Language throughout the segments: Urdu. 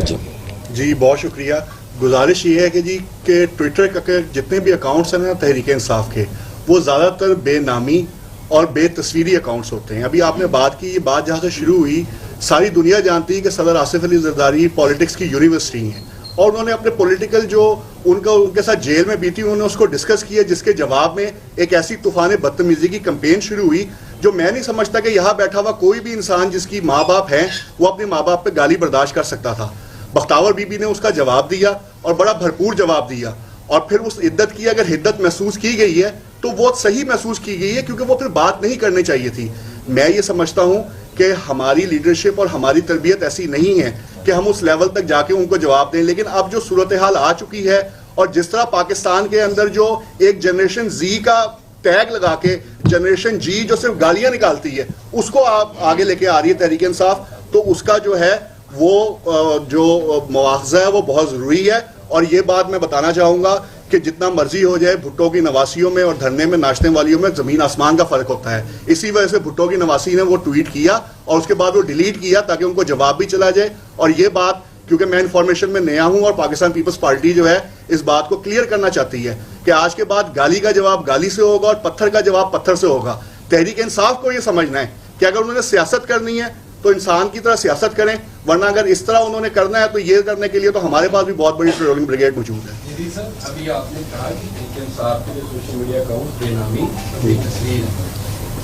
جی بہت شکریہ. گزارش یہ ہے کہ جی کہ ٹویٹر کے جتنے بھی اکاؤنٹس ہیں نا تحریک انصاف کے، وہ زیادہ تر بے نامی اور بے تصویری اکاؤنٹس ہوتے ہیں. ابھی آپ نے بات کی، یہ بات جہاں سے شروع ہوئی، ساری دنیا جانتی ہے کہ صدر آصف علی زرداری پالیٹکس کی یونیورسٹی ہیں، اور انہوں نے اپنے پولیٹیکل جو ان کے ساتھ جیل میں بیتی انہوں نے اس کو ڈسکس کیا، جس کے جواب میں ایک ایسی طوفان بدتمیزی کی کمپین شروع ہوئی جو میں نہیں سمجھتا کہ یہاں بیٹھا ہوا کوئی بھی انسان جس کی ماں باپ ہیں وہ اپنے ماں باپ پہ گالی برداشت کر سکتا تھا. بختاور بی بی نے اس کا جواب دیا اور بڑا بھرپور جواب دیا، اور پھر اس عدت کی اگر حدت محسوس کی گئی ہے تو وہ صحیح محسوس کی گئی ہے، کیونکہ وہ پھر بات نہیں کرنی چاہیے تھی. میں یہ سمجھتا ہوں کہ ہماری لیڈرشپ اور ہماری تربیت ایسی نہیں ہے کہ ہم اس لیول تک جا کے ان کو جواب دیں، لیکن اب جو صورتحال آ چکی ہے اور جس طرح پاکستان کے اندر جو ایک جنریشن زی کا ٹیگ لگا کے جنریشن جی جو صرف گالیاں نکالتی ہے اس کو آپ آگے لے کے آ رہی ہے تحریک انصاف، تو اس کا جو ہے وہ جو مواخذہ ہے وہ بہت ضروری ہے. اور یہ بات میں بتانا چاہوں گا کہ جتنا مرضی ہو جائے، بھٹو کی نواسیوں میں اور دھرنے میں ناچنے والیوں میں زمین آسمان کا فرق ہوتا ہے. اسی وجہ سے بھٹو کی نواسی نے وہ ٹویٹ کیا اور اس کے بعد وہ ڈیلیٹ کیا تاکہ ان کو جواب بھی چلا جائے. اور یہ بات کیونکہ میں انفارمیشن میں نیا ہوں اور پاکستان پیپلز پارٹی جو ہے اس بات کو کلیئر کرنا چاہتی ہے کہ آج کے بعد گالی کا جواب گالی سے ہوگا اور پتھر کا جواب پتھر سے ہوگا. تحریک انصاف کو یہ سمجھنا ہے کہ اگر انہوں نے سیاست کرنی ہے تو انسان کی طرح سیاست کریں، ورنہ اگر اس طرح انہوں نے کرنا ہے تو یہ کرنے کے لیے تو ہمارے پاس بھی بہت بڑی پیٹرولنگ بریگیڈ موجود ہے. جی سر، ابھی آپ نے کہا کہ تحریک انصاف کے جو سوشل میڈیا اکاؤنٹ بے نامی بے تصویر،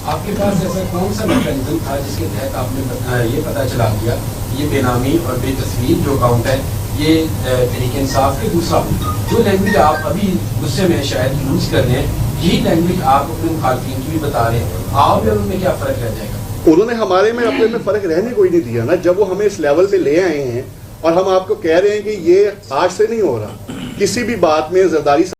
آپ کے پاس ایسا کون سا میکینزم تھا جس کے تحت آپ نے یہ پتہ چلا دیا یہ بے نامی اور بے تصویر جو اکاؤنٹ ہے یہ تحریک انصاف کے؟ دوسرا، جو لینگویج آپ ابھی غصے میں شاید یوز کر رہے ہیں، یہی لینگویج آپ اپنے مخالفین کی بھی بتا رہے ہیں، آپ اور ان میں کیا فرق رہ جائے گا؟ انہوں نے ہمارے میں اپنے میں فرق رہنے کوئی نہیں دیا نا. جب وہ ہمیں اس لیول پہ لے آئے ہیں اور ہم آپ کو کہہ رہے ہیں کہ یہ آج سے نہیں ہو رہا، کسی بھی بات میں زرداری